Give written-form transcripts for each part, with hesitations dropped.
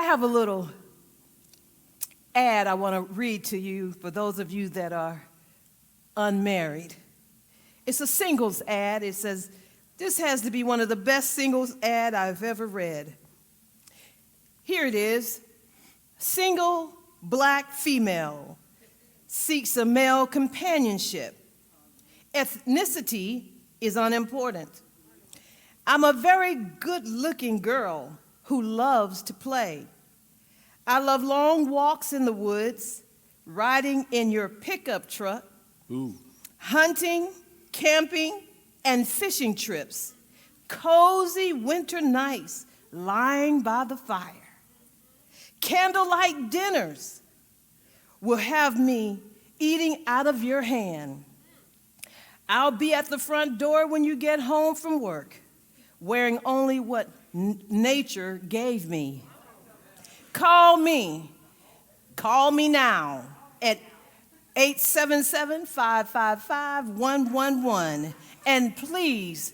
have a little ad I want to read to you for those of you that are unmarried. It's a singles ad. It says, this has to be one of the best singles ad I've ever read. Here it is. Single black female seeks a male companionship. Ethnicity is unimportant. I'm a very good-looking girl who loves to play. I love long walks in the woods, riding in your pickup truck, hunting, camping, and fishing trips, cozy winter nights lying by the fire. Candlelight dinners will have me eating out of your hand. I'll be at the front door when you get home from work, wearing only what nature gave me. Call me now at 877-555-111, and please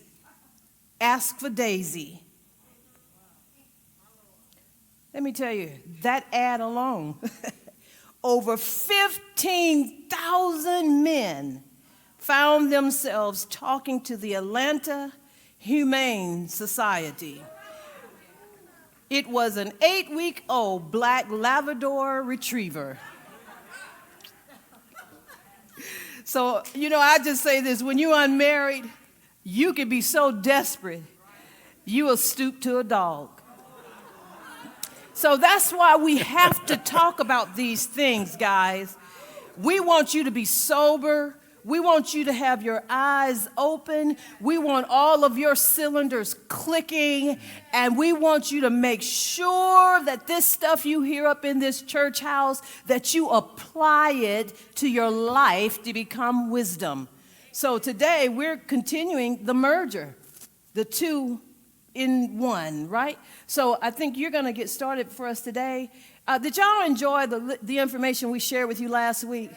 ask for Daisy. Let me tell you, that ad alone, over 15,000 men found themselves talking to the Atlanta Humane Society. It was an 8-week-old black Labrador retriever. So, I just say this, when you're unmarried, you can be so desperate, you will stoop to a dog. So that's why we have to talk about these things, guys. We want you to be sober. We want you to have your eyes open. We want all of your cylinders clicking. And we want you to make sure that this stuff you hear up in this church house, that you apply it to your life to become wisdom. So today we're continuing the merger, the two in one, right? So I think you're going to get started for us today. Did y'all enjoy the information we shared with you last week?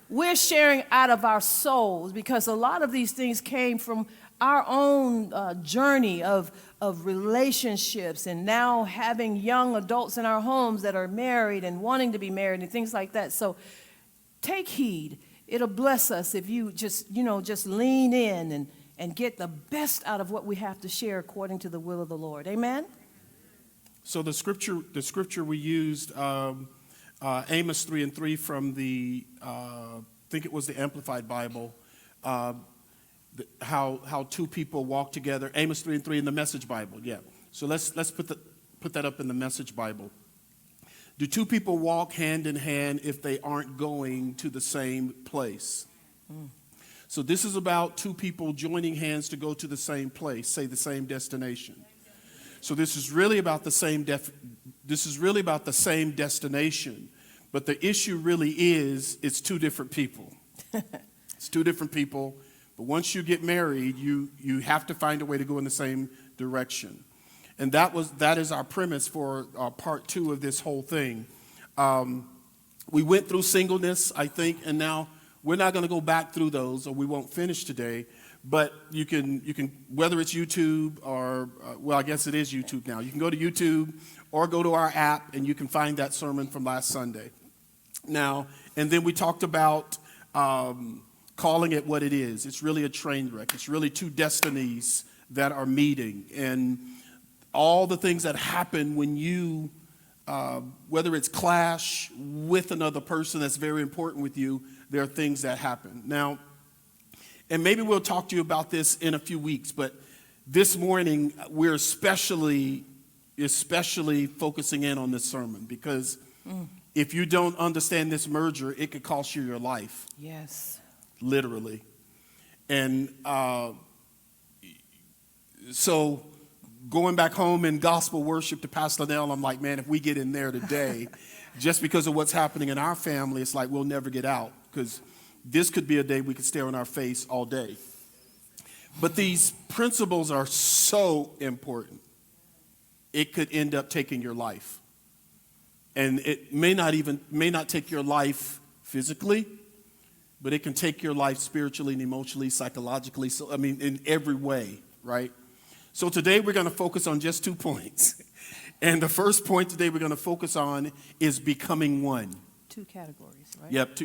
We're sharing out of our souls because a lot of these things came from our own journey of relationships, and now having young adults in our homes that are married and wanting to be married and things like that. So take heed. It'll bless us if you just lean in and get the best out of what we have to share according to the will of the Lord. Amen? So the scripture we used, Amos 3:3 from the, I think it was the Amplified Bible, how two people walk together. Amos 3:3 in the Message Bible, yeah. So let's put that up in the Message Bible. Do two people walk hand in hand if they aren't going to the same place? So this is about two people joining hands to go to the same place, say the same destination. So this is really about the same destination, but the issue really is it's two different people. It's two different people, but once you get married, you have to find a way to go in the same direction. And that is our premise for part 2 of this whole thing. We went through singleness, I think, and now we're not going to go back through those, or we won't finish today. But you can whether it's YouTube or well, I guess it is YouTube now. You can go to YouTube or go to our app, and you can find that sermon from last Sunday. Now, and then we talked about calling it what it is. It's really a train wreck. It's really two destinies that are meeting, and all the things that happen when you, whether it's clash with another person that's very important with you, there are things that happen. Now, and maybe we'll talk to you about this in a few weeks, but this morning we're especially focusing in on this sermon because if you don't understand this merger, it could cost you your life. Yes. Literally. And so going back home in gospel worship to Pastor Nell, I'm like, man, if we get in there today, just because of what's happening in our family, it's like we'll never get out, because this could be a day we could stare in our face all day. But these principles are so important. It could end up taking your life. And it may not take your life physically, but it can take your life spiritually and emotionally, psychologically, so in every way, right? So today we're going to focus on just 2 points. And the first point today we're going to focus on is becoming one. 2 categories, right? Yep,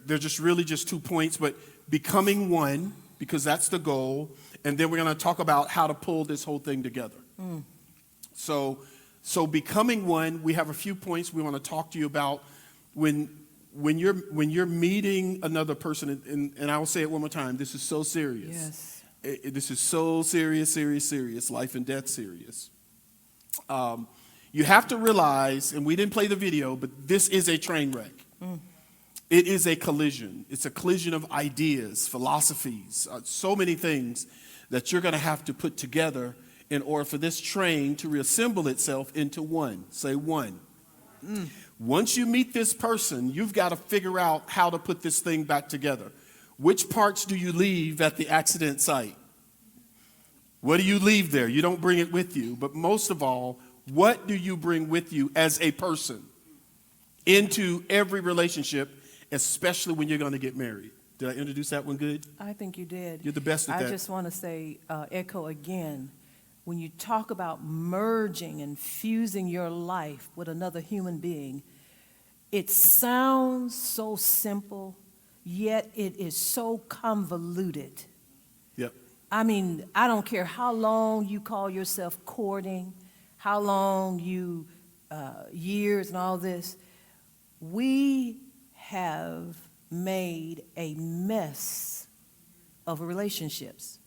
they're just really just 2 points, but becoming one, because that's the goal. And then we're going to talk about how to pull this whole thing together. So becoming one, we have a few points we want to talk to you about when you're meeting another person, and I will say it one more time, this is so serious. Yes. This is so serious, life and death serious. You have to realize, and we didn't play the video, but this is a train wreck. It is a collision. It's a collision of ideas, philosophies, so many things that you're going to have to put together in order for this train to reassemble itself into one. Say one. Once you meet this person, you've got to figure out how to put this thing back together. Which parts do you leave at the accident site? What do you leave there? You don't bring it with you. But most of all, what do you bring with you as a person into every relationship, especially when you're going to get married? Did I introduce that one good? I think you did. You're the best at that. I just want to say, echo again, when you talk about merging and fusing your life with another human being, it sounds so simple, yet it is so convoluted. Yep. I mean, I don't care how long you call yourself courting, how long you, years and all this, we have made a mess of relationships.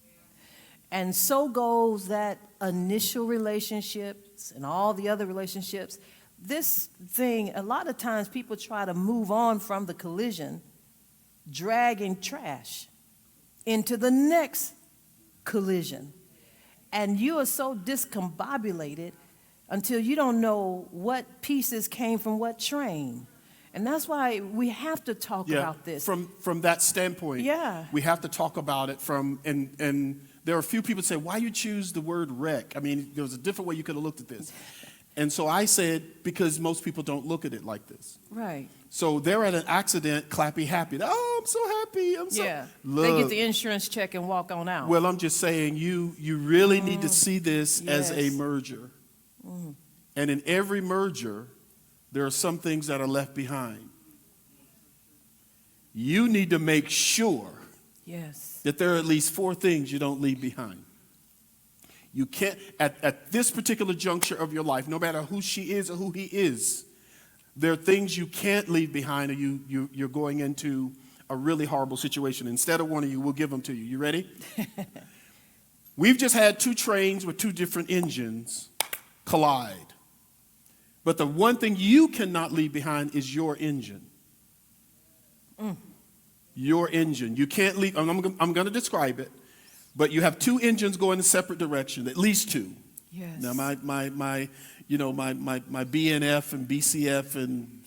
And so goes that initial relationships and all the other relationships. This thing, a lot of times people try to move on from the collision, dragging trash into the next collision. And you are so discombobulated until you don't know what pieces came from what train. And that's why we have to talk about this. From that standpoint, we have to talk about it from, and there are a few people say, why you choose the word wreck? I mean, there was a different way you could have looked at this. And so I said, because most people don't look at it like this. Right. So they're at an accident, clappy happy. Oh, I'm so happy. Look, they get the insurance check and walk on out. Well, I'm just saying, you really need to see this as a merger. And in every merger, there are some things that are left behind. You need to make sure that there are at least 4 things you don't leave behind. You can't, at this particular juncture of your life, no matter who she is or who he is, there are things you can't leave behind, or you're going into a really horrible situation. Instead of one of you, we'll give them to you. You ready? We've just had 2 trains with 2 different engines collide. But the one thing you cannot leave behind is your engine. Your engine. You can't leave. I'm going to describe it. But you have 2 engines going in separate directions, at least 2. Yes. Now my BNF and BCF and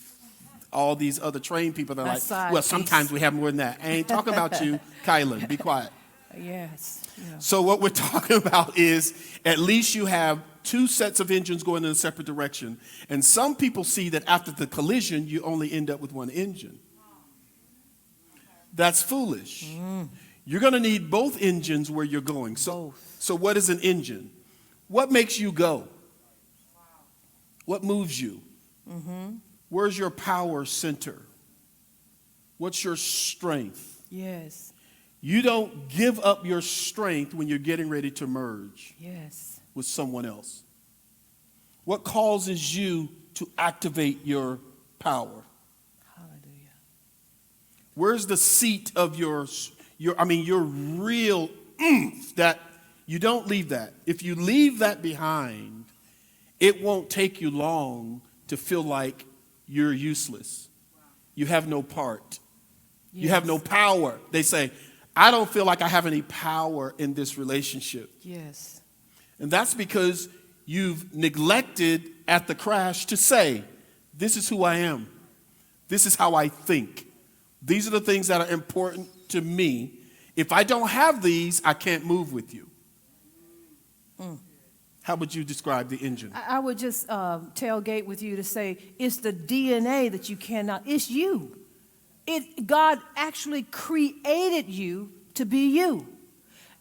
all these other trained people that are like, well, sometimes we have more than that. I ain't talking about you, Kylan. Be quiet. Yes. Yeah. So what we're talking about is at least you have 2 sets of engines going in a separate direction. And some people see that after the collision, you only end up with 1 engine. That's foolish. You're going to need both engines where you're going. So what is an engine? What makes you go? What moves you? Where's your power center? What's your strength? Yes. You don't give up your strength when you're getting ready to merge with someone else. What causes you to activate your power? Hallelujah. Where's the seat of your real oomph that you don't leave that. If you leave that behind, it won't take you long to feel like you're useless. You have no part. You have no power. They say, I don't feel like I have any power in this relationship. Yes. And that's because you've neglected at the crash to say, this is who I am. This is how I think. These are the things that are important to me. If I don't have these, I can't move with you. How would you describe the engine? I would just tailgate with you to say it's the DNA that you cannot, it's you. God actually created you to be you.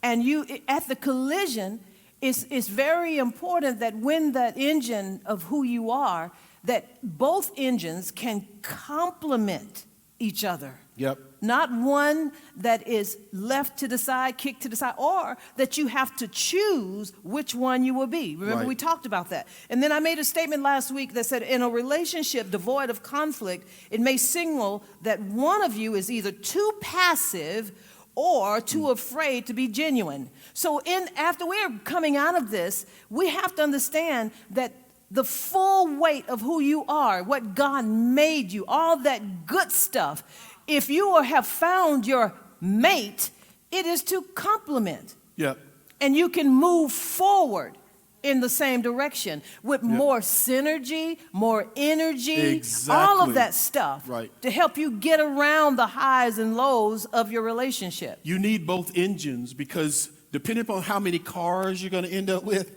And you, at the collision, it's very important that when that engine of who you are, that both engines can complement each other. Yep. Not one that is left to the side, kicked to the side, or that you have to choose which one you will be. Remember, Right. we talked about that. And then I made a statement last week that said, in a relationship devoid of conflict, it may signal that one of you is either too passive or too afraid to be genuine. So after we're coming out of this, we have to understand that the full weight of who you are, what God made you, all that good stuff, if you have found your mate, it is to complement. Yep. And you can move forward in the same direction with more synergy, more energy, all of Exactly. that stuff Right. to help you get around the highs and lows of your relationship. You need both engines because depending upon how many cars you're going to end up with,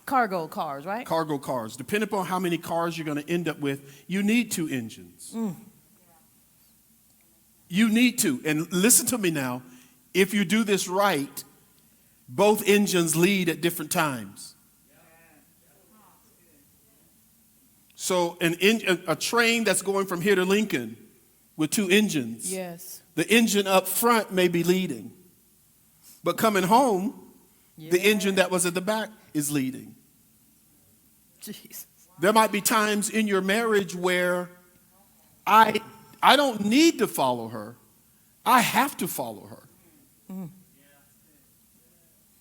Cargo cars, right? cargo cars, depending upon how many cars you're going to end up with, you need two engines. You need to. And listen to me now. If you do this right, both engines lead at different times. So a train that's going from here to Lincoln with two engines, Yes. the engine up front may be leading. But coming home, the engine that was at the back is leading. Jesus. There might be times in your marriage where I don't need to follow her. I have to follow her.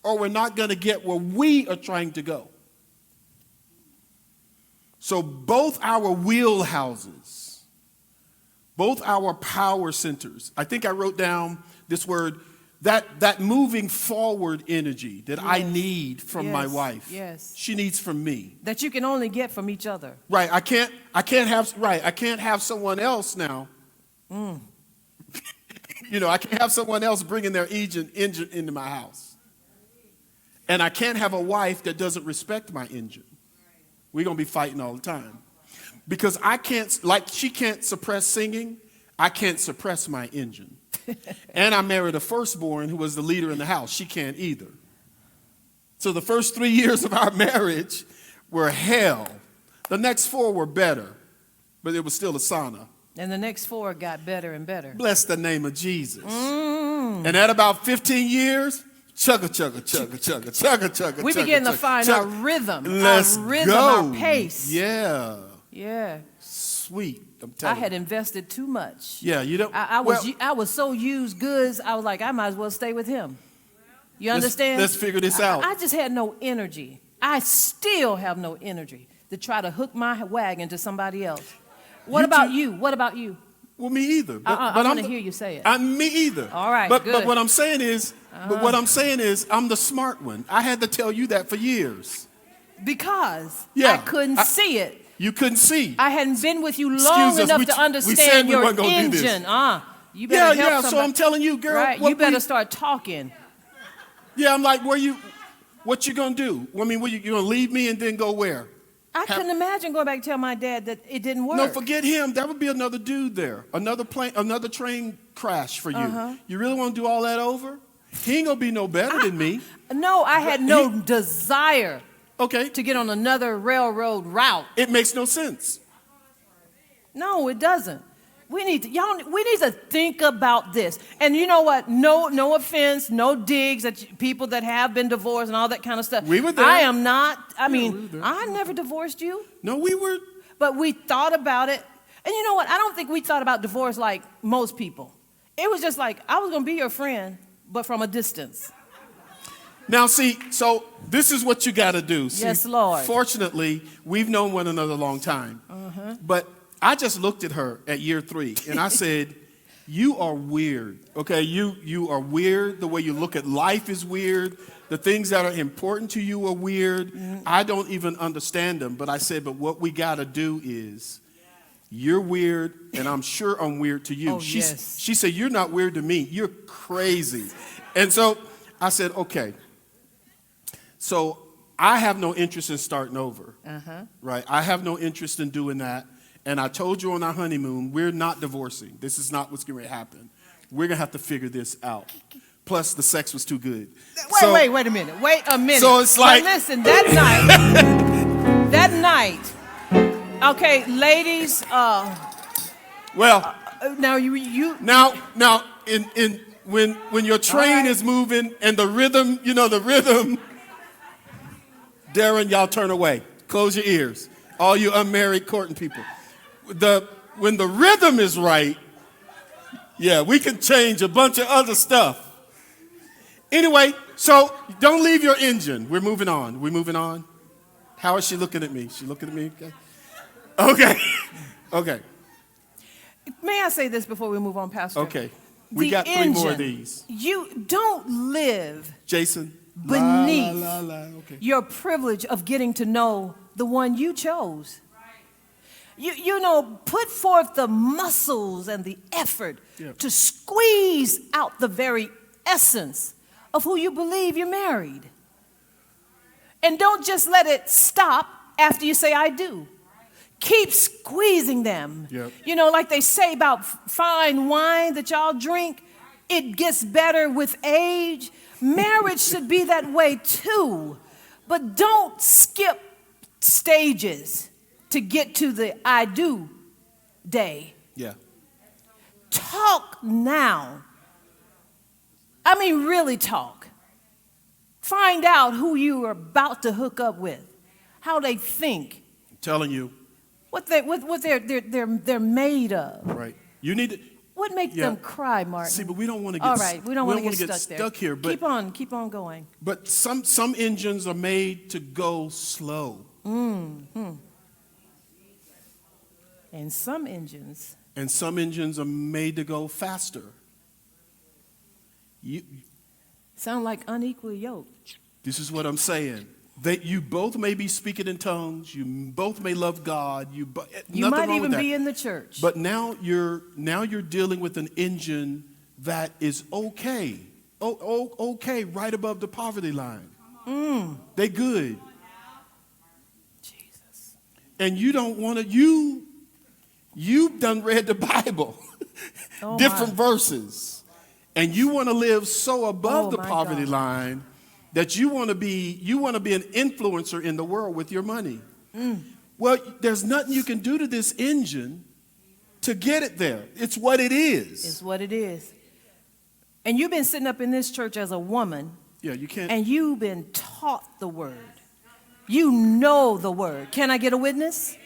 Or we're not going to get where we are trying to go. So both our wheelhouses, both our power centers, I think I wrote down this word, that moving forward energy that I need from my wife. Yes. She needs from me. That you can only get from each other. Right. I can't have someone else now. I can't have someone else bringing their engine into my house. And I can't have a wife that doesn't respect my engine. We're going to be fighting all the time. Because she can't suppress singing, I can't suppress my engine. And I married a firstborn who was the leader in the house. She can't either. So the first 3 years of our marriage were hell. The next 4 were better, but it was still a sauna. And the next 4 got better and better. Bless the name of Jesus. And at about 15 years, chugga, chugga, chugga, chugga, chugga, chugga, We chugga, begin to chugga, find chugga. our rhythm, Let's go. our pace. Yeah. Yeah. Sweet. I'm I telling you. had invested too much. Yeah, you don't. I was so used goods, I was like, I might as well stay with him. You understand? Let's figure this out. I just had no energy. I still have no energy to try to hook my wagon to somebody else. What about you? What about you? Well, me either. But I want to hear you say it. Me either. All right, But good. what I'm saying is, I'm the smart one. I had to tell you that for years. Because Yeah, I couldn't see it. You couldn't see. I hadn't been with you Excuse long us, enough we to said understand we your weren't gonna do this. engine. You better help somebody. So I'm telling you, girl. Right, you better start talking. Yeah, I'm like, what you gonna do? I mean, you gonna leave me and then go where? I couldn't imagine going back and tell my dad that it didn't work. No, forget him. That would be another dude there. Another train crash for you. You really want to do all that over? He ain't gonna be no better than me. No, I had no desire Okay. to get on another railroad route. It makes no sense. No, it doesn't. We need to think about this. And you know what? No offense, no digs at people that have been divorced and all that kind of stuff. We were there. I am not. we were there. I never divorced you. No, we were. But we thought about it. And you know what? I don't think we thought about divorce like most people. It was just like, I was going to be your friend, but from a distance. Now, see, so this is what you got to do. See, Yes, Lord. Fortunately, we've known one another a long time. But I just looked at her at year 3, and I said, you are weird, okay? You are weird. The way you look at life is weird. The things that are important to you are weird. I don't even understand them. But I said, but what we got to do is, you're weird, and I'm sure I'm weird to you. Oh, yes. She said, you're not weird to me. You're crazy. And so I said, okay. So I have no interest in starting over, right? I have no interest in doing that. And I told you on our honeymoon, we're not divorcing. This is not what's going to happen. We're going to have to figure this out. Plus, the sex was too good. Wait a minute. Wait a minute. So it's like, now listen, that night, okay, ladies, well, now you now when your train is moving and the rhythm, Darren, y'all turn away. Close your ears. All you unmarried courting people. When the rhythm is right, yeah, we can change a bunch of other stuff. Anyway, so don't leave your engine. We're moving on. We're moving on. How is she looking at me? She looking at me? Okay. Okay. May I say this before we move on, Pastor? Okay. We got 3 more of these. You don't live, Jason, beneath Okay. your privilege of getting to know the one you chose. Put forth the muscles and the effort to squeeze out the very essence of who you believe you're married. And don't just let it stop after you say, I do. Keep squeezing them. Yep. Like they say about fine wine that y'all drink, it gets better with age. Marriage should be that way too. But don't skip stages to get to the I do day. Yeah. Talk now. I mean, really talk. Find out who you are about to hook up with, how they think. I'm telling you. What they're made of. Right. You need to. What makes them cry, Martin? See, but we don't want to get. All right, we don't want to get stuck here. But keep on going. But some engines are made to go slow. Mm-hmm. And some engines are made to go faster. Sound like unequally yoked. This is what I'm saying. That you both may be speaking in tongues. You both may love God. You might even be in the church. But now you're dealing with an engine that is okay. Okay, right above the poverty line. They good. Jesus. And you don't want to. You've done read the Bible, different verses, and you want to live so above the poverty line that you want to be an influencer in the world with your money. Well, there's nothing you can do to this engine to get it there. It's what it is. It's what it is. And you've been sitting up in this church as a woman. Yeah, you can't. And you've been taught the word. You know the word. Can I get a witness?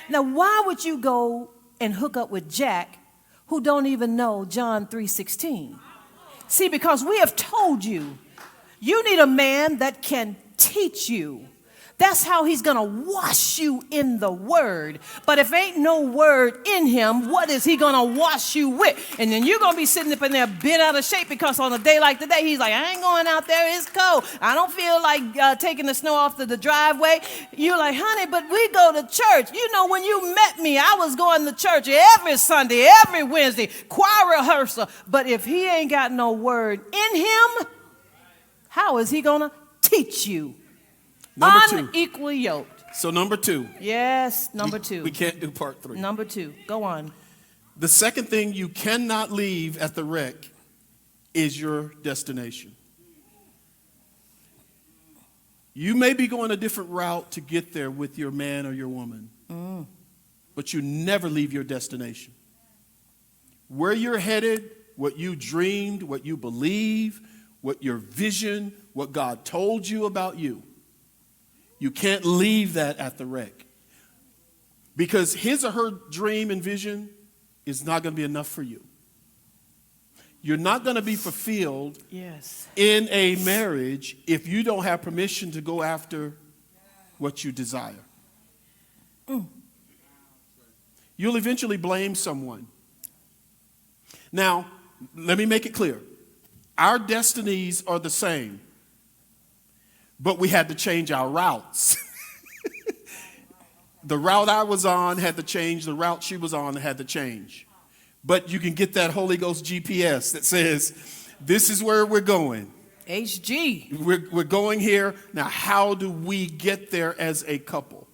Now, why would you go and hook up with Jack, who don't even know John 3:16? See, because we have told you, you need a man that can teach you. That's how he's going to wash you in the word. But if ain't no word in him, what is he going to wash you with? And then you're going to be sitting up in there bent out of shape because on a day like today, he's like, I ain't going out there. It's cold. I don't feel like taking the snow off the driveway. You're like, honey, but we go to church. When you met me, I was going to church every Sunday, every Wednesday, choir rehearsal. But if he ain't got no word in him, how is he going to teach you? Unequally yoked. So number 2. Yes, number 2. We can't do part 3. Number 2. Go on. The second thing you cannot leave at the wreck is your destination. You may be going a different route to get there with your man or your woman, but you never leave your destination. Where you're headed, what you dreamed, what you believe, what your vision, what God told you about you. You can't leave that at the wreck. Because his or her dream and vision is not going to be enough for you. You're not going to be fulfilled in a marriage if you don't have permission to go after what you desire. You'll eventually blame someone. Now, let me make it clear. Our destinies are the same. But we had to change our routes. The route I was on had to change. The route she was on had to change. But you can get that Holy Ghost GPS that says, this is where we're going. HG. We're going here. Now, how do we get there as a couple?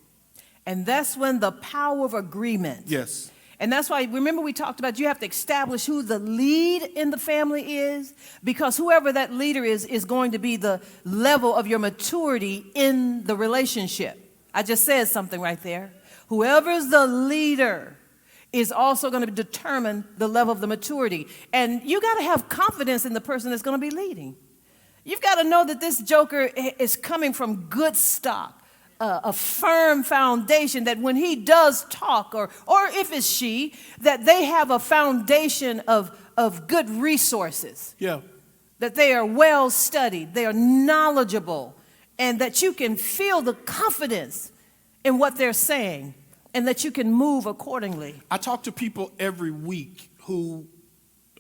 And that's when the power of agreement. Yes. And that's why, remember we talked about you have to establish who the lead in the family is, because whoever that leader is going to be the level of your maturity in the relationship. I just said something right there. Whoever's the leader is also going to determine the level of the maturity. And you got to have confidence in the person that's going to be leading. You've got to know that this joker is coming from good stock, a firm foundation, that when he does talk, or if it's she, that they have a foundation of good resources. Yeah. That they are well studied, they are knowledgeable, and that you can feel the confidence in what they're saying, and that you can move accordingly. I talk to people every week who,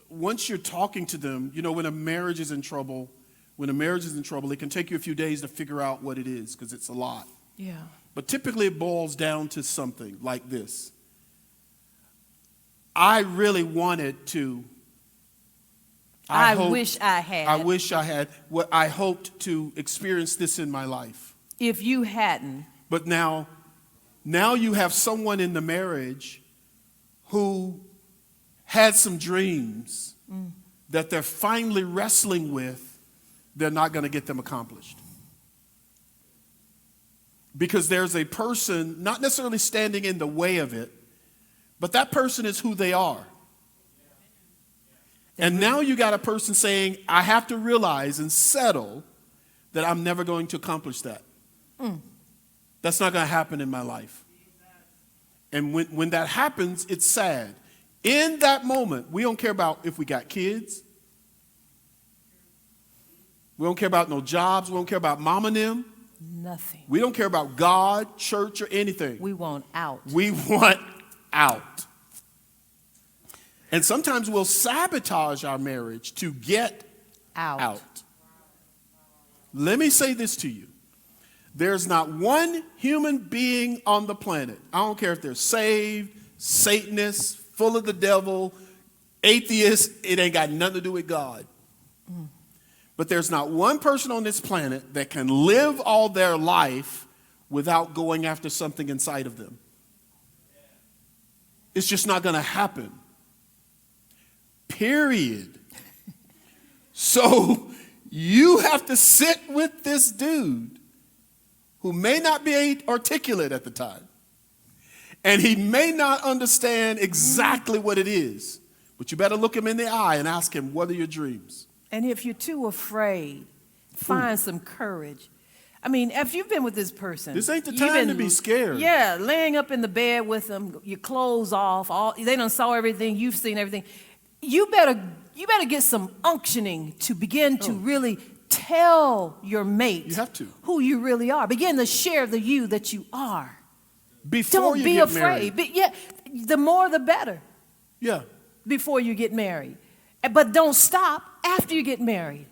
once you're talking to them, you know, when a marriage is in trouble, it can take you a few days to figure out what it is, because it's a lot. Yeah. But typically it boils down to something like this. I really wanted to. I wish I had. What I hoped to experience this in my life. If you hadn't. But now you have someone in the marriage who had some dreams that they're finally wrestling with. They're not going to get them accomplished. Because there's a person not necessarily standing in the way of it, but that person is who they are. And now you got a person saying, I have to realize and settle that I'm never going to accomplish that. That's not going to happen in my life. And when that happens, it's sad. In that moment, we don't care about if we got kids. We don't care about no jobs. We don't care about mom and them. Nothing. We don't care about God, church, or anything. We want out. We want out. And sometimes we'll sabotage our marriage to get out. Let me say this to you. There's not one human being on the planet, I don't care if they're saved, Satanists, full of the devil, atheists, it ain't got nothing to do with God. But there's not one person on this planet that can live all their life without going after something inside of them. It's just not going to happen. Period. So you have to sit with this dude who may not be articulate at the time. And he may not understand exactly what it is. But you better look him in the eye and ask him, what are your dreams? And if you're too afraid, find some courage. I mean, if you've been with this person. This ain't the time to be scared. Yeah, laying up in the bed with them, your clothes off, they done saw everything, you've seen everything. You better get some unctioning to begin to really tell your mate who you really are. Begin to share the you that you are. Before you get married. Don't be afraid. The more the better. Yeah. Before you get married. But don't stop after you get married.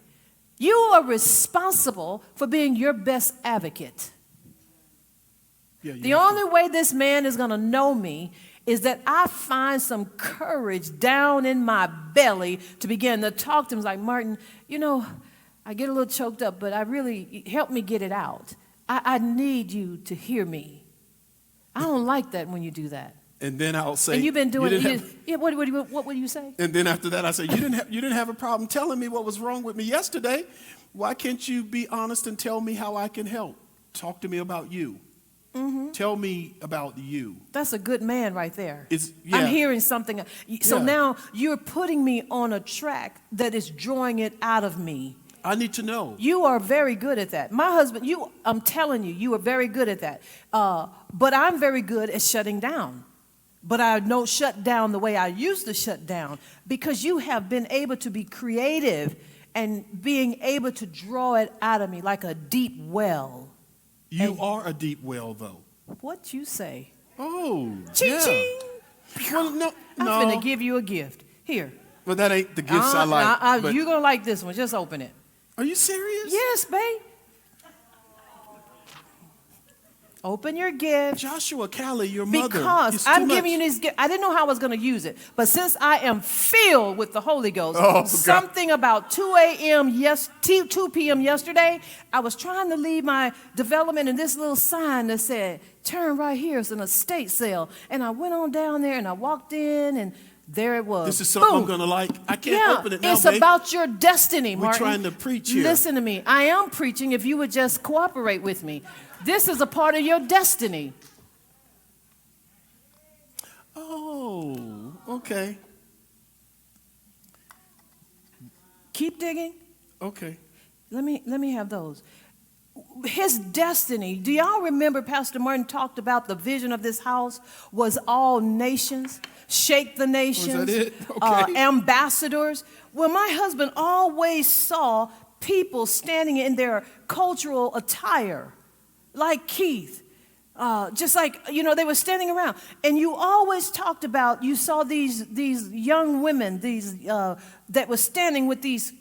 You are responsible for being your best advocate. Yeah, the only way this man is going to know me is that I find some courage down in my belly to begin to talk to him. It's like, Martin, you know, I get a little choked up, but help me get it out. I need you to hear me. I don't like that when you do that. And then I'll say, and you've been doing it. What would you say? And then after that, I say, you didn't have a problem telling me what was wrong with me yesterday. Why can't you be honest and tell me how I can help? Talk to me about you. Mm-hmm. Tell me about you. That's a good man right there. I'm hearing something. So now you're putting me on a track that is drawing it out of me. I need to know. You are very good at that. My husband, I'm telling you, you are very good at that. But I'm very good at shutting down. But I don't shut down the way I used to shut down, because you have been able to be creative and being able to draw it out of me like a deep well. You are a deep well, though. What you say? Oh, ching, yeah. Ching. Well, no. I'm going to give you a gift. Here. Well, that ain't the gifts I like. You're going to like this one. Just open it. Are you serious? Yes, babe. Open your gift. Joshua, Callie, your mother. Because I'm giving you this gift. I didn't know how I was going to use it. But since I am filled with the Holy Ghost, something about 2 p.m. yesterday, I was trying to leave my development, and this little sign that said, turn right here. It's an estate sale. And I went on down there and I walked in and there it was. This is something Boom. I'm going to like. I can't open it now, it's babe. about your destiny, We're Martin. trying to preach here. Listen to me. I am preaching if you would just cooperate with me. This is a part of your destiny. Oh, okay. Keep digging. Okay. Let me have those. His destiny. Do y'all remember Pastor Martin talked about the vision of this house was all nations, shake the nations, Was that it? Okay. Ambassadors. Well, my husband always saw people standing in their cultural attire, like Keith. Just like, they were standing around. And you always talked about, you saw these young women, that were standing with these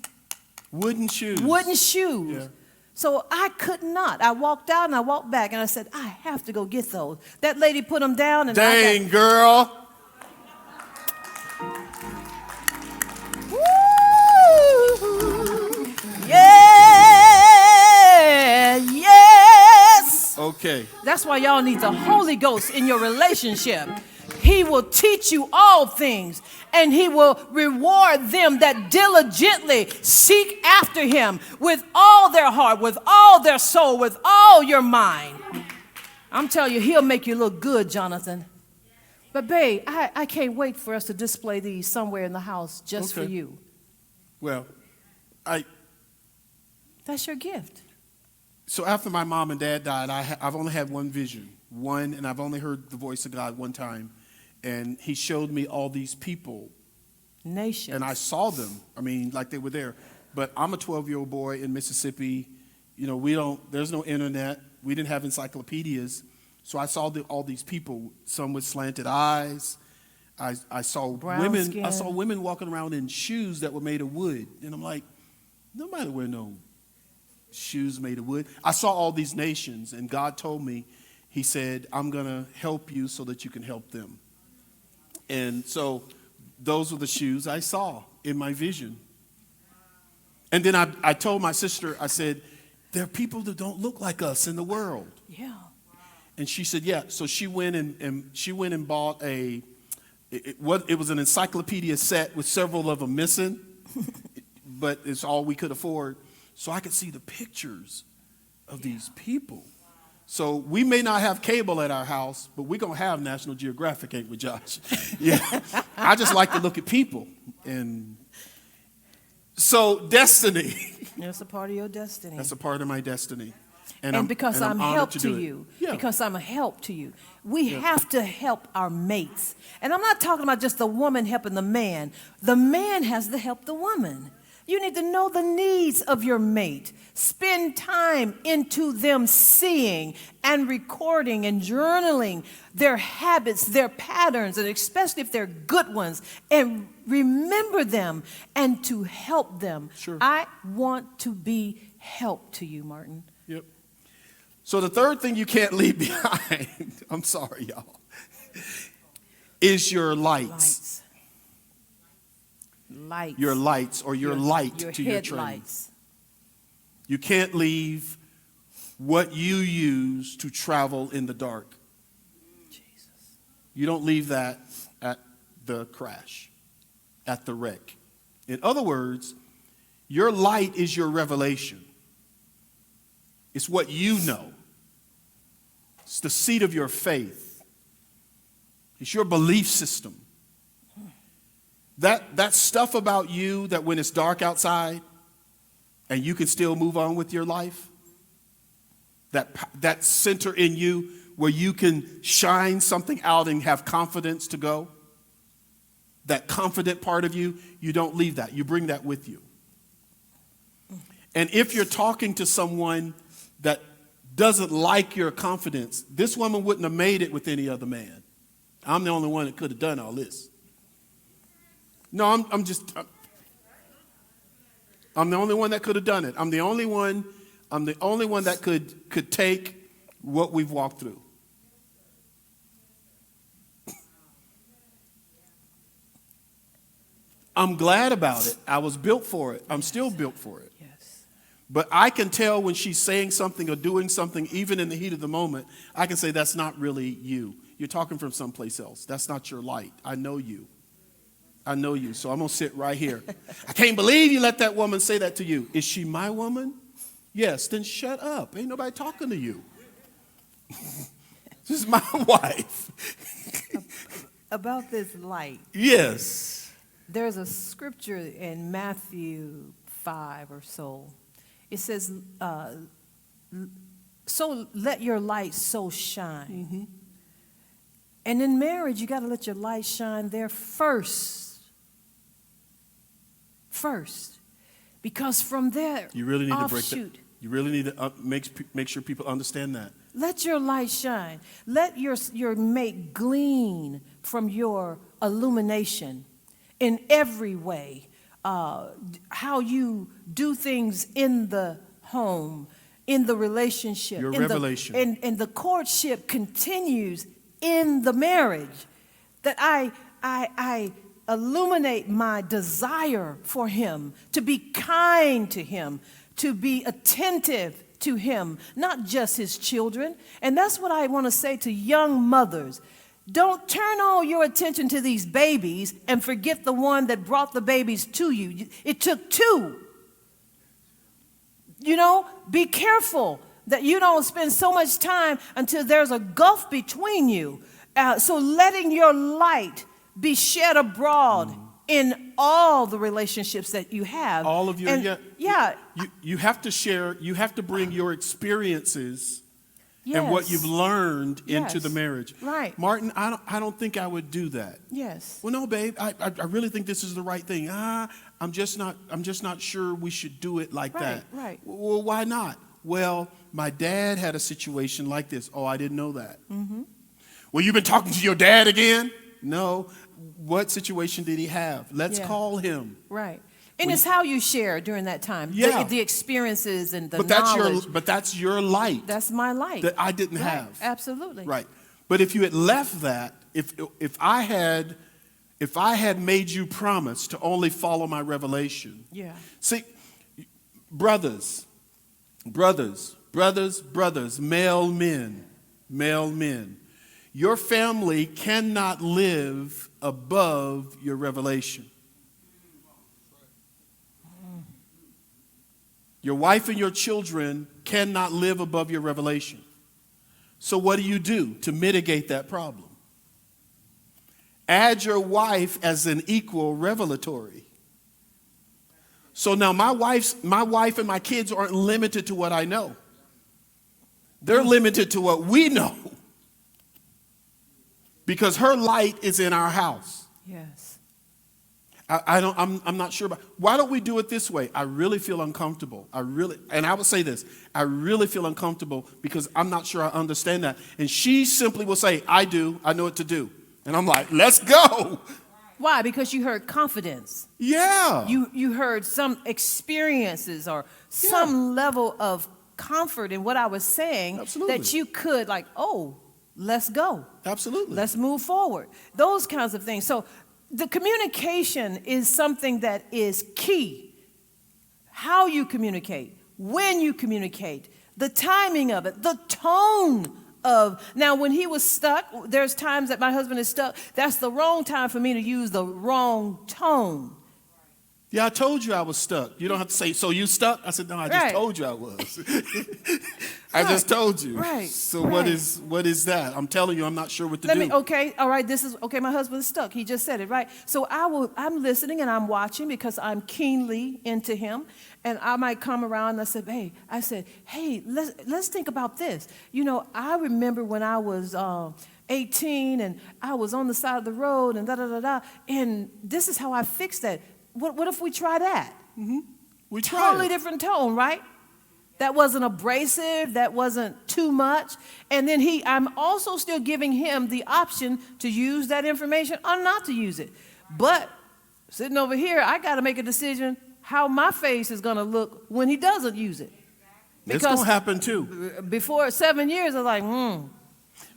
wooden shoes. Yeah. So I could not. I walked out and I walked back and I said, I have to go get those. That lady put them down. And Dang, girl. Woo! Yeah, yes. Okay. That's why y'all need the Holy Ghost in your relationship. He will teach you all things, and he will reward them that diligently seek after him with all their heart, with all their soul, with all your mind. I'm telling you, he'll make you look good, Jonathan. But babe, I can't wait for us to display these somewhere in the house just for you. Well, That's your gift. So after my mom and dad died, I've only had one vision, and I've only heard the voice of God one time. And he showed me all these people. Nations. And I saw them. I mean, like they were there. But I'm a 12-year-old boy in Mississippi. There's no internet. We didn't have encyclopedias. So I saw all these people, some with slanted eyes. I saw brown women. skin. I saw women walking around in shoes that were made of wood. And I'm like, nobody wear no shoes made of wood. I saw all these nations. And God told me, he said, I'm going to help you so that you can help them. And so those were the shoes I saw in my vision. And then I told my sister, I said, there are people that don't look like us in the world. Yeah. And she said, yeah. So she went and bought it was an encyclopedia set with several of them missing, but it's all we could afford. So I could see the pictures of these people. So we may not have cable at our house, but we're going to have National Geographic, ain't we, Josh? Yeah. I just like to look at people. And so destiny. That's a part of your destiny. That's a part of my destiny. And because I'm help to it. you. Yeah. Because I'm a help to you. We have to help our mates. And I'm not talking about just the woman helping the man. The man has to help the woman. You need to know the needs of your mate. Spend time into them seeing and recording and journaling their habits, their patterns, and especially if they're good ones, and remember them and to help them. Sure. I want to be help to you, Martin. Yep. So the third thing you can't leave behind, I'm sorry, y'all, is your lights. Lights. Your lights or your light to your train. Headlights. You can't leave what you use to travel in the dark. Jesus. You don't leave that at the crash, at the wreck. In other words, your light is your revelation. It's what you know. It's the seat of your faith. It's your belief system. That stuff about you that when it's dark outside and you can still move on with your life, that center in you where you can shine something out and have confidence to go, that confident part of you, you don't leave that. You bring that with you. And if you're talking to someone that doesn't like your confidence, this woman wouldn't have made it with any other man. I'm the only one that could have done all this. No, I'm the only one that could have done it. I'm the only one that could take what we've walked through. I'm glad about it. I was built for it. I'm still built for it. Yes. But I can tell when she's saying something or doing something, even in the heat of the moment, I can say that's not really you. You're talking from someplace else. That's not your light. I know you. I know you. So I'm going to sit right here. I can't believe you let that woman say that to you. Is she my woman? Yes. Then shut up. Ain't nobody talking to you. This is my wife. About this light. Yes. There's a scripture in Matthew 5 or so. It says, so let your light so shine. Mm-hmm. And in marriage, you got to let your light shine there first. First. Because from there, You really need to break offshoot. that. You really need to make sure people understand that. Let your light shine. Let your mate glean from your illumination in every way. How you do things in the home, in the relationship. Your revelation. And the courtship continues in the marriage. That I illuminate my desire for him, to be kind to him, to be attentive to him, not just his children. And that's what I want to say to young mothers. Don't turn all your attention to these babies and forget the one that brought the babies to you. It took two. You know, be careful that you don't spend so much time until there's a gulf between you. So letting your light be shed abroad in all the relationships that you have. All of your, and, You have to share, you have to bring your experiences and what Yes. you've learned into Yes. the marriage. Right. Martin, I don't think I would do that. Yes. Well, no, babe, I really think this is the right thing. I'm just not sure we should do it like that. Right. Well, why not? Well, my dad had a situation like this. Oh, I didn't know that. Mm-hmm. Well, you've been talking to your dad again? No. What situation did he have? Let's call him. Right. And it's how you share during that time. Yeah. The experiences and the But knowledge. that's your light. That's my light. That I didn't Right. have. Absolutely. Right. But if you had left that, if I had made you promise to only follow my revelation. Yeah. See, brothers, male men. Your family cannot live above your revelation. Your wife and your children cannot live above your revelation. So what do you do to mitigate that problem? Add your wife as an equal revelatory. So now my wife and my kids aren't limited to what I know. They're limited to what we know. Because her light is in our house. Yes. I'm not sure about. Why don't we do it this way? I really feel uncomfortable. And I will say this. I really feel uncomfortable because I'm not sure I understand that. And she simply will say, I do. I know what to do. And I'm like, let's go. Why? Because you heard confidence. Yeah. You heard some experiences or some level of comfort in what I was saying. Absolutely. That you could let's go. Absolutely. Let's move forward. Those kinds of things. So the communication is something that is key. How you communicate, when you communicate, the timing of it, the tone of. Now, when he was stuck, there's times that my husband is stuck. That's the wrong time for me to use the wrong tone. Yeah, I told you I was stuck. You don't have to say, so you stuck? I said, no, I just Right. told you I was. I just told you. Right. So Right. what is that? I'm telling you, I'm not sure what to do. Okay, all right, my husband's stuck. He just said it, right? So I'm listening and I'm watching because I'm keenly into him. And I might come around and I said, hey, let's think about this. You know, I remember when I was 18 and I was on the side of the road and da-da-da-da, and this is how I fixed that. What if we try that? Mm-hmm. We tried Totally it. different tone, right? That wasn't abrasive. That wasn't too much. And then I'm also still giving him the option to use that information or not to use it. But sitting over here, I got to make a decision how my face is going to look when he doesn't use it. It's going to happen too. Before 7 years, I was like,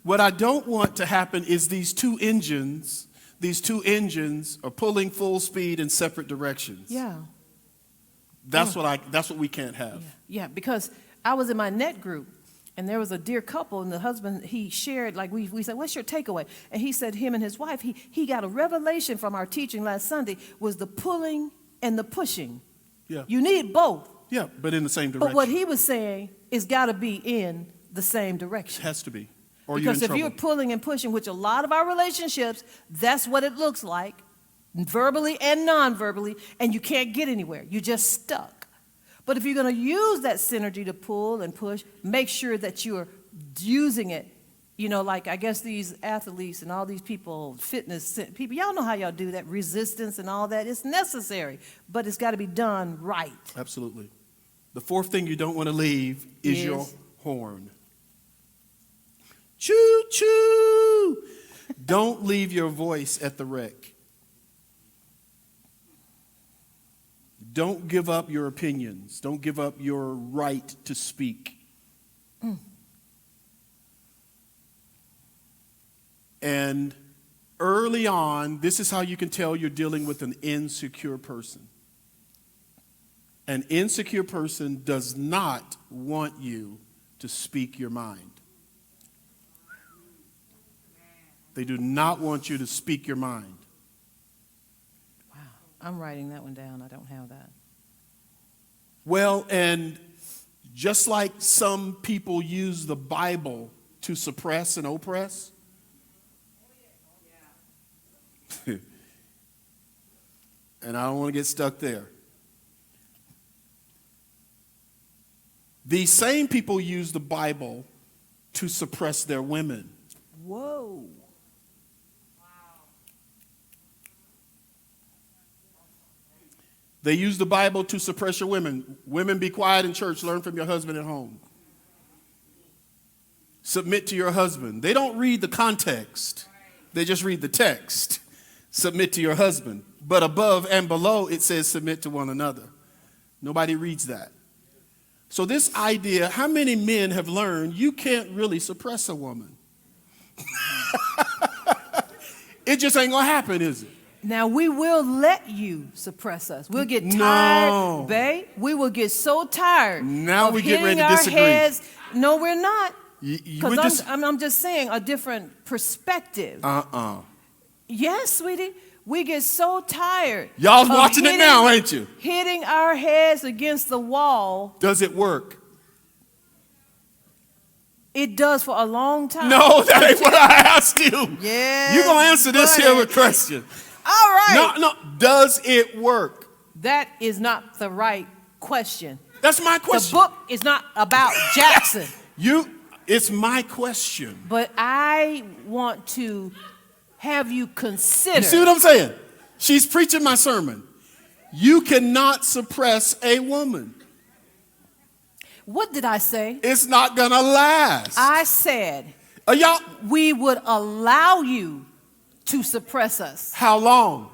What I don't want to happen is these two engines are pulling full speed in separate directions. Yeah. That's what we can't have. Yeah, because I was in my net group, and there was a dear couple, and the husband, he shared, like we said, what's your takeaway? And he said him and his wife, he got a revelation from our teaching last Sunday, was the pulling and the pushing. Yeah. You need both. Yeah, but in the same direction. But what he was saying is got to be in the same direction. It has to be. Or Because you're in if you're trouble. pulling and pushing, which a lot of our relationships, that's what it looks like, verbally and non-verbally, and you can't get anywhere. You're just stuck. But if you're going to use that synergy to pull and push, make sure that you're using it. You know, like I guess these athletes and all these people, fitness people, y'all know how y'all do that, resistance and all that. It's necessary, but it's got to be done right. Absolutely. The fourth thing you don't want to leave is your horn. Choo choo! Don't leave your voice at the wreck. Don't give up your opinions. Don't give up your right to speak. And early on, this is how you can tell you're dealing with an insecure person. An insecure person does not want you to speak your mind. They do not want you to speak your mind. Wow. I'm writing that one down. I don't have that. Well, and just like some people use the Bible to suppress and oppress, and I don't want to get stuck there. These same people use the Bible to suppress their women. Whoa. They use the Bible to suppress your women. Women, be quiet in church. Learn from your husband at home. Submit to your husband. They don't read the context. They just read the text. Submit to your husband. But above and below, it says submit to one another. Nobody reads that. So this idea, how many men have learned you can't really suppress a woman? It just ain't going to happen, is it? Now, we will let you suppress us. We'll get tired, No. babe. We will get so tired. Now of we get ready hitting to our disagree. Heads. No, we're not. We're Because I'm just saying a different perspective. Yes, sweetie. We get so tired. Y'all of watching it now, ain't you? Hitting our heads against the wall. Does it work? It does for a long time. No, that ain't what I asked you. Yes, You're going to answer this here with question. All right. No. Does it work? That is not the right question. That's my The question. book is not about Jackson. It's my question. But I want to have you consider. You see what I'm saying? She's preaching my sermon. You cannot suppress a woman. What did I say? It's not going to last. I said Y'all, we would allow you to suppress us. how long?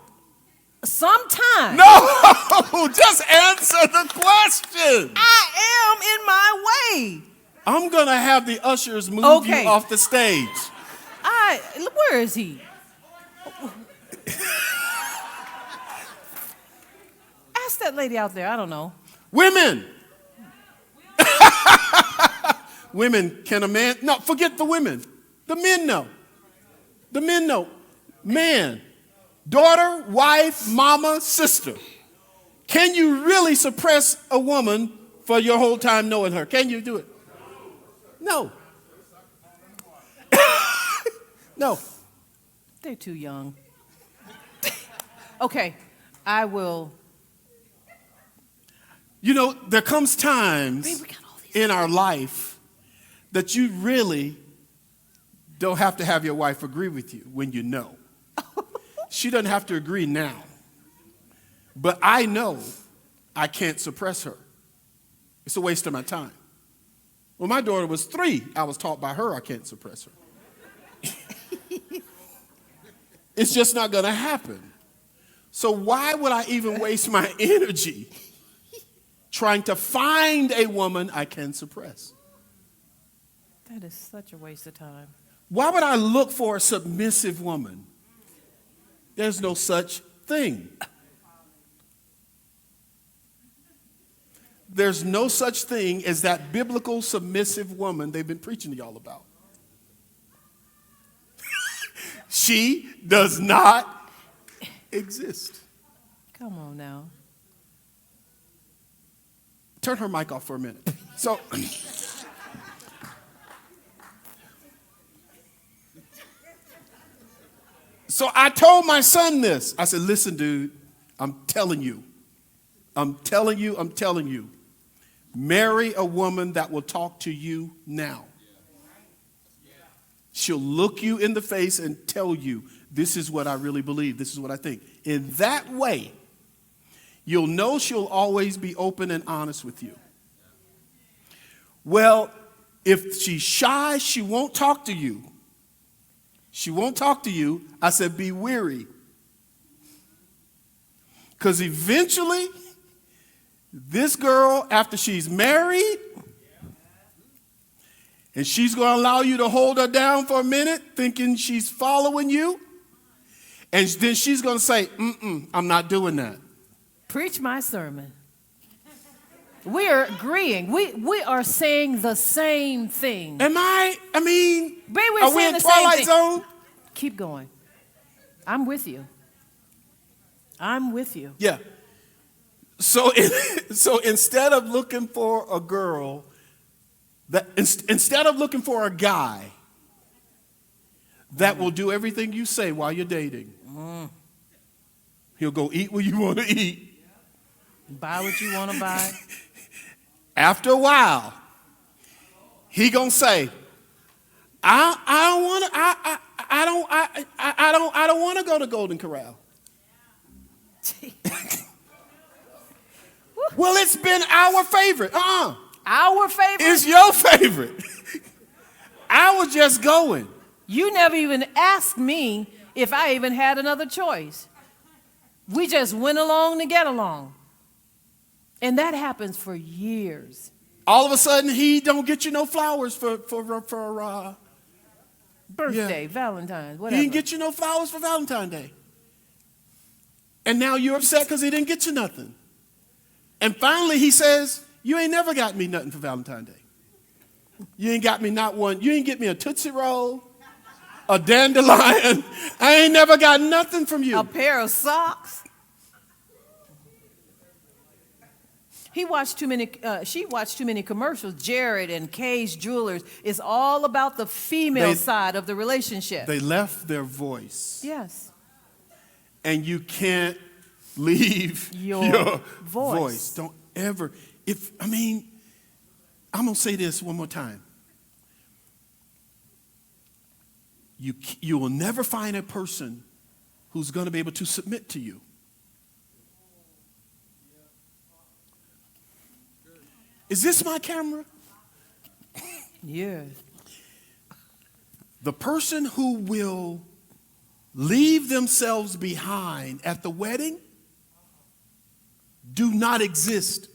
Sometime. No, just answer the question. I am in my way. I'm going to have the ushers move Okay. you off the stage. Where is he? Ask that lady out there. I don't know. Women. Women, can a man? No, forget the women. The men know. The men know. Man, daughter, wife, mama, sister. Can you really suppress a woman for your whole time knowing her? Can you do it? No. No. They're too young. Okay, I will. You know, there comes times Babe, we got all these. in our life that you really don't have to have your wife agree with you when you know. She doesn't have to agree now. But I know I can't suppress her. It's a waste of my time. When my daughter was 3, I was taught by her I can't suppress her. It's just not going to happen. So why would I even waste my energy trying to find a woman I can suppress? That is such a waste of time. Why would I look for a submissive woman? There's no such thing. there's no such thing as that biblical submissive woman they've been preaching to y'all about. She does not exist. Come on now. Turn her mic off for a minute. So, so I told my son this. I said, listen, dude, I'm telling you. Marry a woman that will talk to you now. She'll look you in the face and tell you, this is what I really believe. This is what I think. In that way, you'll know she'll always be open and honest with you. Well, if she's shy, she won't talk to you. I said, be weary. Because eventually, this girl, after she's married, and she's going to allow you to hold her down for a minute, thinking she's following you, and then she's going to say, I'm not doing that. Preach my sermon. We are agreeing. We are saying the same thing. Am I? I mean, Baby, we're are we saying in the Twilight same thing. Zone? Keep going. I'm with you. Yeah. So instead of looking for a girl, instead of looking for a guy that will do everything you say while you're dating, he'll go eat what you want to eat, buy what you want to buy. After a while, he gonna say, I don't want to go to Golden Corral. Well, it's been our favorite. Our favorite? It's your favorite. I was just going. You never even asked me if I even had another choice. We just went along to get along. And that happens for years. All of a sudden, he don't get you no flowers for Birthday, Valentine's, whatever. He didn't get you no flowers for Valentine's Day. And now you're upset because he didn't get you nothing. And finally, he says, you ain't never got me nothing for Valentine's Day. You ain't got me not one. You ain't get me a Tootsie Roll, a dandelion. I ain't never got nothing from you. A pair of socks. She watched too many commercials. Jared and Kay's Jewelers. It's all about the female side of the relationship. They left their voice. Yes. And you can't leave your voice. Don't ever. I'm going to say this one more time. You will never find a person who's going to be able to submit to you. Is this my camera? Yeah. The person who will leave themselves behind at the wedding do not exist.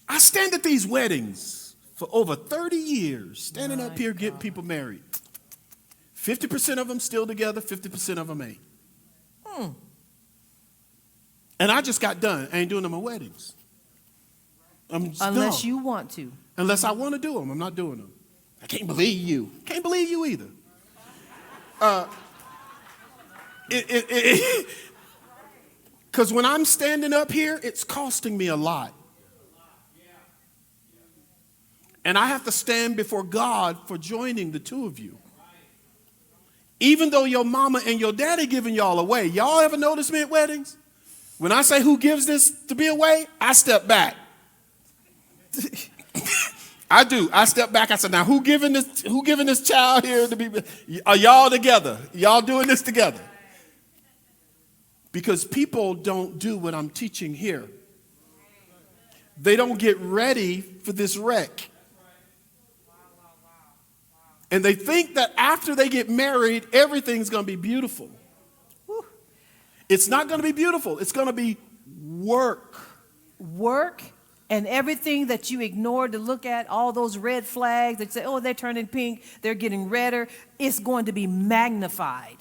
I stand at these weddings for over 30 years, standing up here getting people married. 50% of them still together, 50% of them ain't. And I just got done. I ain't doing them at weddings. Unless you want to. Unless I want to do them, I'm not doing them. I can't believe you. Can't believe you either. Because when I'm standing up here, it's costing me a lot. And I have to stand before God for joining the two of you. Even though your mama and your daddy giving y'all away. Y'all ever notice me at weddings? When I say who gives this to be away, I step back. I do. I step back. I said, now who giving this child here to be? Are y'all together? Y'all doing this together? Because people don't do what I'm teaching here. They don't get ready for this wreck. And they think that after they get married, everything's going to be beautiful. It's not going to be beautiful. It's going to be work. Work And everything that you ignored to look at, all those red flags that say, oh, they're turning pink, they're getting redder, it's going to be magnified.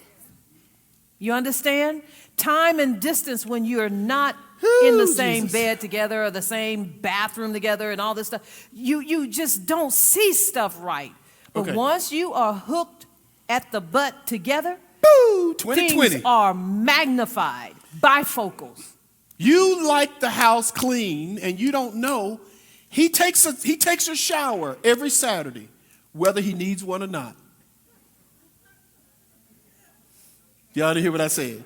You understand? Time and distance when you're not in the same bed together or the same bathroom together and all this stuff, you just don't see stuff right. But once you are hooked at the butt together, Boo, 2020. Things are magnified, bifocals. You like the house clean, and you don't know he takes a shower every Saturday, whether he needs one or not. Y'all didn't hear what I said?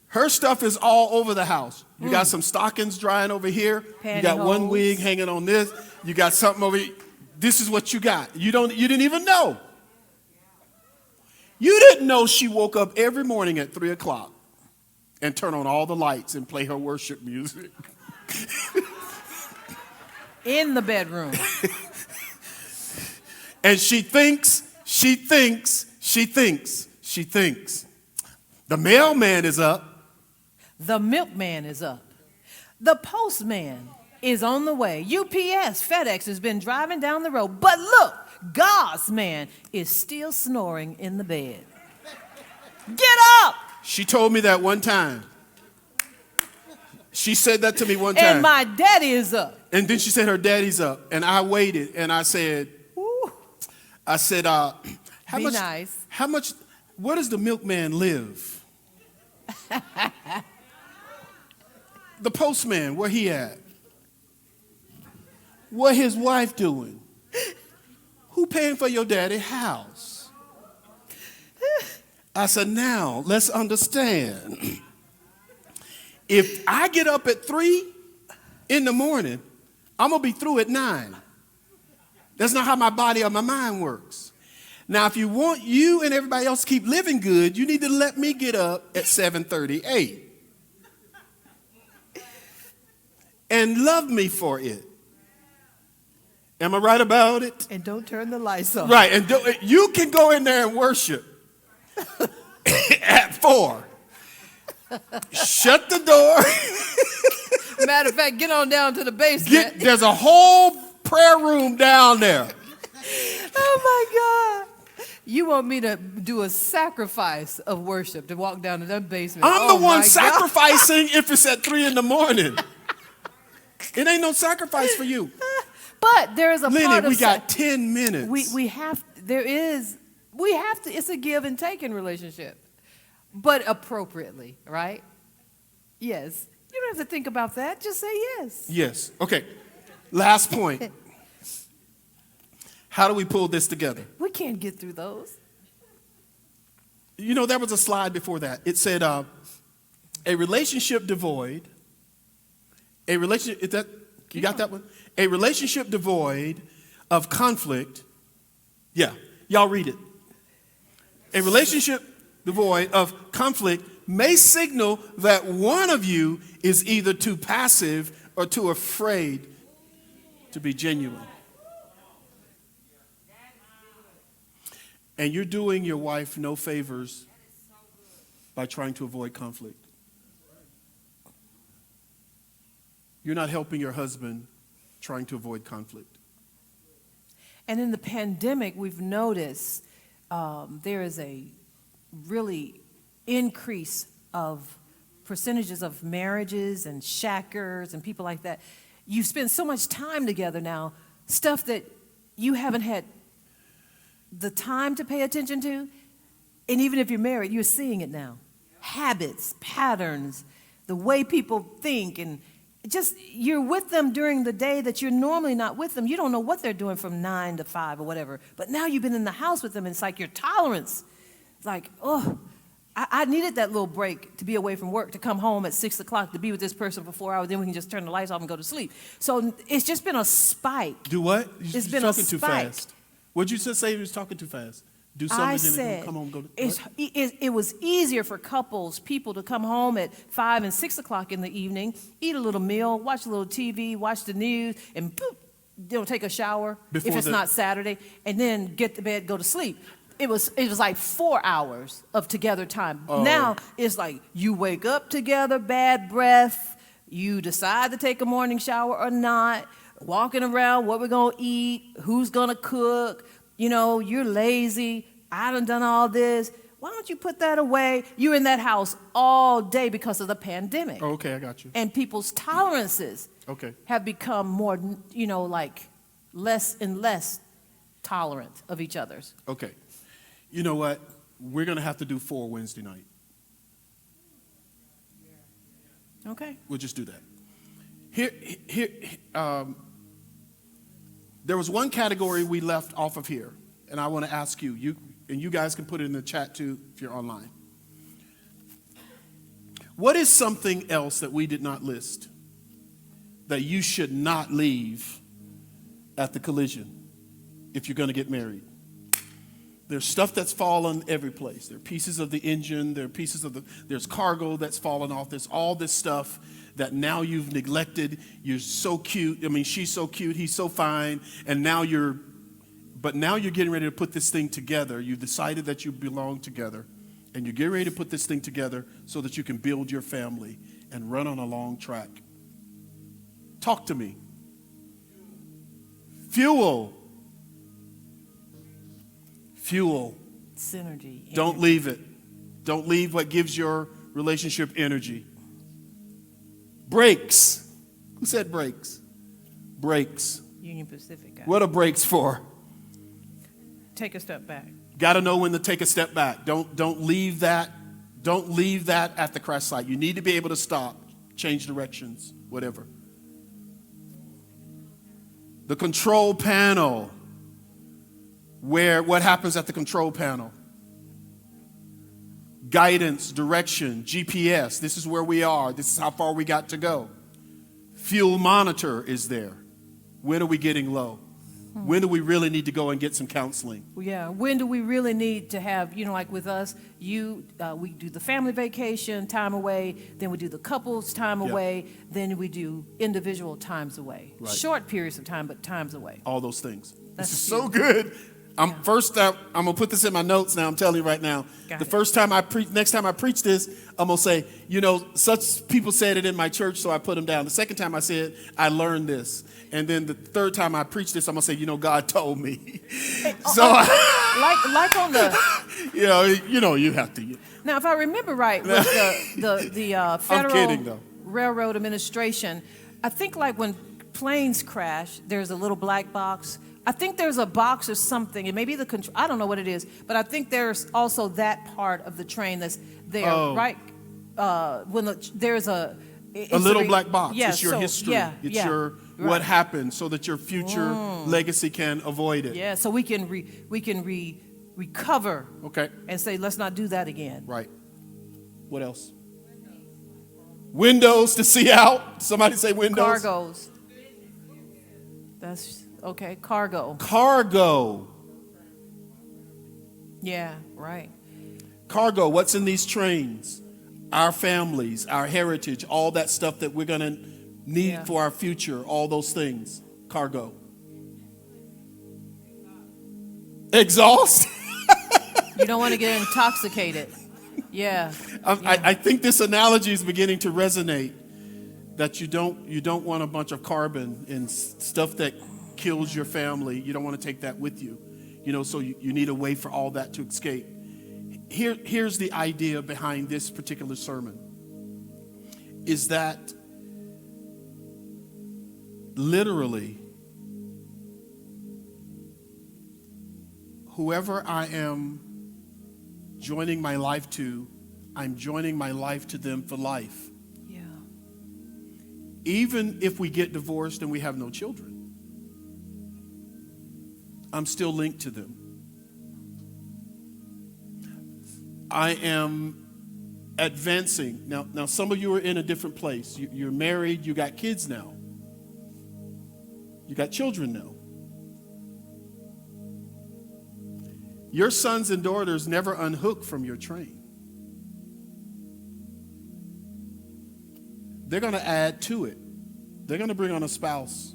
Her stuff is all over the house. You got some stockings drying over here. Pantyhose. You got one wig hanging on this. You got something over here. This is what you got. You didn't even know. You didn't know she woke up every morning at 3 o'clock and turn on all the lights and play her worship music. In the bedroom. And she thinks. The mailman is up. The milkman is up. The postman is on the way. UPS, FedEx has been driving down the road. But look, God's man is still snoring in the bed. Get up! She told me that one time. She said that to me one time. And my daddy is up. And then she said her daddy's up. And I waited and I said, Ooh. how Be much, nice. where does the milkman live? The postman, where he at? What his wife doing? Who paying for your daddy's house? I said, now, let's understand. If I get up at 3 in the morning, I'm going to be through at 9. That's not how my body or my mind works. Now, if you want you and everybody else to keep living good, you need to let me get up at 7:38. And love me for it. Am I right about it? And don't turn the lights on. Right, and you can go in there and worship at 4. Shut the door. Matter of fact, get on down to the basement. There's a whole prayer room down there. Oh my God. You want me to do a sacrifice of worship to walk down to that basement? I'm the one sacrificing if it's at 3 in the morning. It ain't no sacrifice for you. But there is a Lenny, part of we got 10 minutes. we have to, it's a give and take in relationship, but appropriately, right? Yes. You don't have to think about that. Just say yes. Yes. Okay. Last point. How do we pull this together? We can't get through those. You know, there was a slide before that. It said, a relationship devoid, you got that one? A relationship devoid of conflict. Yeah, y'all read it. A relationship devoid of conflict may signal that one of you is either too passive or too afraid to be genuine. And you're doing your wife no favors by trying to avoid conflict. You're not helping your husband trying to avoid conflict. And in the pandemic, we've noticed there is a really increase of percentages of marriages and shackers and people like that. You spend so much time together now, stuff that you haven't had the time to pay attention to. And even if you're married, you're seeing it now. Habits, patterns, the way people think, and just you're with them during the day that you're normally not with them. You don't know what they're doing from 9 to 5 or whatever. But now you've been in the house with them, and it's like your tolerance. It's like, oh, I needed that little break to be away from work, to come home at 6 o'clock, to be with this person for 4 hours. Then we can just turn the lights off and go to sleep. So it's just been a spike. Do what? It's You're been a talking too spike. fast. What'd you just say? You was talking too fast. Do something. I then said come home, go to, it was easier for people to come home at 5 and 6 o'clock in the evening, eat a little meal, watch a little TV, watch the news, and boop, take a shower if it's not Saturday, and then get to bed, go to sleep. It was like 4 hours of together time. Oh. Now it's like you wake up together, bad breath, You decide to take a morning shower or not, walking around, what we're going to eat, who's going to cook. You know, you're lazy. I done all this. Why don't you put that away? You're in that house all day because of the pandemic. Oh, okay, I got you. And people's tolerances have become more, like less and less tolerant of each other's. Okay. You know what? We're going to have to do 4 Wednesday night. Okay. We'll just do that. There was one category we left off of here, and I want to ask you, and you guys can put it in the chat too if you're online. What is something else that we did not list that you should not leave at the collision if you're going to get married? There's stuff that's fallen every place. There are pieces of the engine. There are pieces of there's cargo that's fallen off. There's all this stuff that now you've neglected. You're so cute. I mean, she's so cute. He's so fine. And now you're getting ready to put this thing together. You decided that you belong together. And you're getting ready to put this thing together so that you can build your family and run on a long track. Talk to me. Fuel. Synergy. Don't leave it. Don't leave what gives your relationship energy. Brakes. Who said brakes? Brakes. Union Pacific. What are brakes for? Take a step back. Got to know when to take a step back. Don't leave that. Don't leave that at the crash site. You need to be able to stop, change directions, whatever. The control panel. What happens at the control panel? Guidance, direction, GPS. This is where we are. This is how far we got to go. Fuel monitor is there. When are we getting low? When do we really need to go and get some counseling? Yeah. When do we really need to have, like with us, we do the family vacation time away, then we do the couples time away, then we do individual times away. Right. Short periods of time, but times away. All those things. That's this is so good. I'm going to put this in my notes now. I'm telling you right now. Next time I preach this, I'm going to say, such people said it in my church, so I put them down. The second time I said it, I learned this. And then the third time I preach this, I'm going to say, God told me. Like on the... you have to. Now, if I remember right, with the Federal Railroad Administration, I think like when planes crash, there's a little black box. I think there's a box or something, and maybe the control, I don't know what it is, but I think there's also that part of the train that's there, right? When there's a little black box. Yeah, it's your history. It's your what happened, so that your future legacy can avoid it. Yeah, so we can recover. Okay. And say, let's not do that again. Right. What else? Windows to see out. Somebody say windows. Cargos. That's okay. Cargo. Yeah, right. Cargo. What's in these trains? Our families, our heritage, all that stuff that we're going to need for our future, all those things. Cargo. Exhaust. You don't want to get intoxicated. Yeah. I think this analogy is beginning to resonate, that you don't want a bunch of carbon and stuff that kills your family. You don't want to take that with you. So you need a way for all that to escape. Here's the idea behind this particular sermon, is that literally whoever I am joining my life to, I'm joining my life to them for life. Yeah. Even if we get divorced and we have no children, I'm still linked to them. I am advancing. Now some of you are in a different place. You're married, you got kids now. You got children now. Your sons and daughters never unhook from your train. They're going to add to it. They're going to bring on a spouse.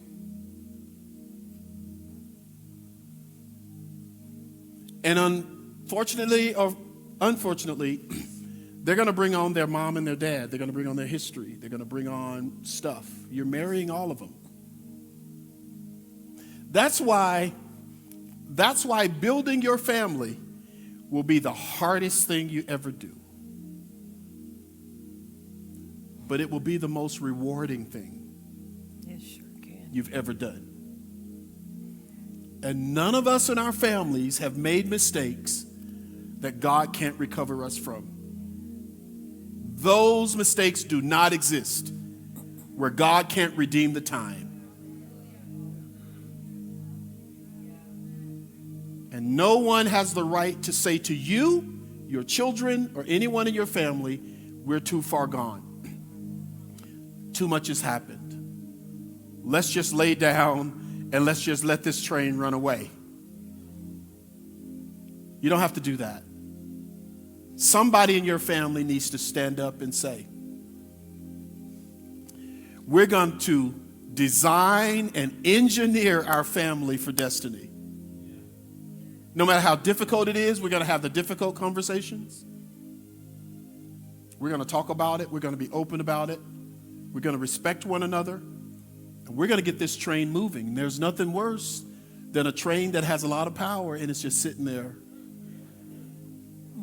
And unfortunately, They're going to bring on their mom and their dad. They're going to bring on their history. They're going to bring on stuff. You're marrying all of them. That's why building your family will be the hardest thing you ever do. But it will be the most rewarding thing you've ever done. And none of us in our families have made mistakes that God can't recover us from. Those mistakes do not exist where God can't redeem the time. And no one has the right to say to you, your children, or anyone in your family, we're too far gone. Too much has happened. Let's just lay down and let's just let this train run away. You don't have to do that. Somebody in your family needs to stand up and say, we're going to design and engineer our family for destiny. No matter how difficult it is, we're going to have the difficult conversations. We're going to talk about it. We're going to be open about it. We're going to respect one another. And we're going to get this train moving. There's nothing worse than a train that has a lot of power and it's just sitting there.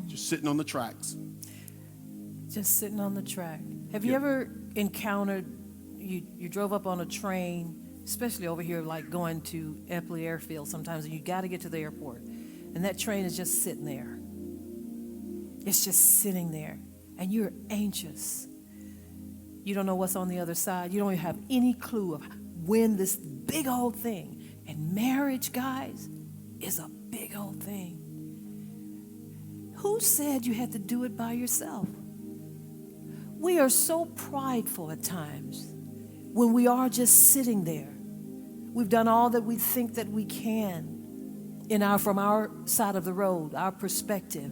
Just sitting on the tracks. Just sitting on the track. Have you ever encountered, you drove up on a train, especially over here, like going to Eppley Airfield sometimes, and you got to get to the airport. And that train is just sitting there. It's just sitting there. And you're anxious. You don't know what's on the other side. You don't even have any clue of when this big old thing. And marriage, guys, is a big old thing. Who said you had to do it by yourself? We are so prideful at times when we are just sitting there. We've done all that we think that we can from our side of the road, our perspective.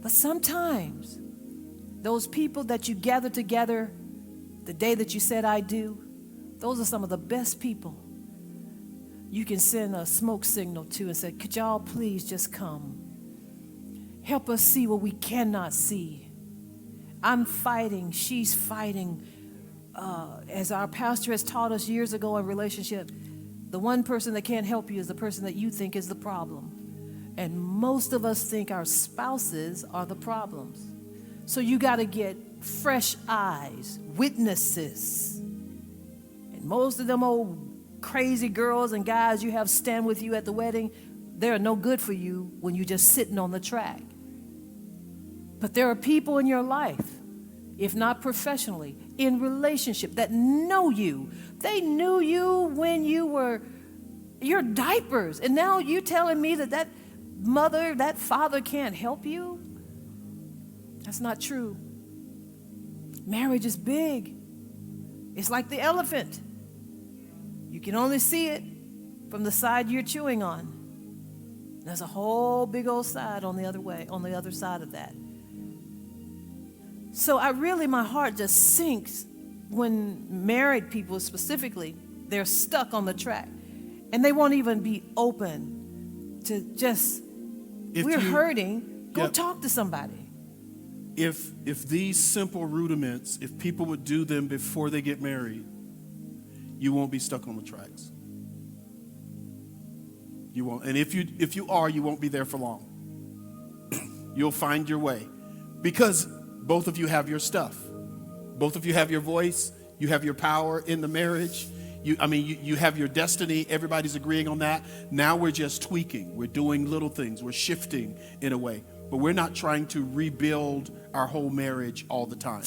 But sometimes those people that you gather together the day that you said I do, those are some of the best people you can send a smoke signal to and say, could y'all please just come? Help us see what we cannot see. I'm fighting, she's fighting. As our pastor has taught us years ago in relationship, the one person that can't help you is the person that you think is the problem. And most of us think our spouses are the problems. So you got to get fresh eyes, witnesses. And most of them old crazy girls and guys you have stand with you at the wedding, they're no good for you when you're just sitting on the track. But there are people in your life, if not professionally, in relationship that know you. They knew you when you were your diapers. And now you telling me that mother, that father can't help you? That's not true. Marriage is big. It's like the elephant. You can only see it from the side you're chewing on. There's a whole big old side on the other side of that. So my heart just sinks when married people specifically, they're stuck on the track and they won't even be open to just, we're hurting, go talk to somebody. If these simple rudiments, if people would do them before they get married, you won't be stuck on the tracks. You won't. And if you are, you won't be there for long. You'll find your way because both of you have your stuff. Both of you have your voice. You have your power in the marriage. You have your destiny. Everybody's agreeing on that. Now we're just tweaking. We're doing little things. We're shifting in a way. But we're not trying to rebuild our whole marriage all the time.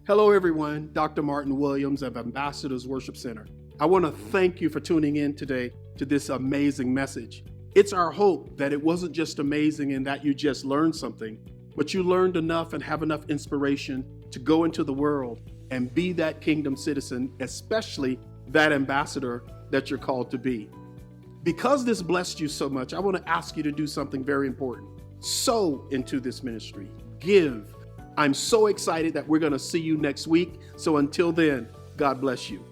Hello, everyone. Dr. Martin Williams of Ambassadors Worship Center. I want to thank you for tuning in today to this amazing message. It's our hope that it wasn't just amazing in that you just learned something, but you learned enough and have enough inspiration to go into the world and be that kingdom citizen, especially that ambassador that you're called to be. Because this blessed you so much, I want to ask you to do something very important. Sow into this ministry. Give. I'm so excited that we're going to see you next week. So until then, God bless you.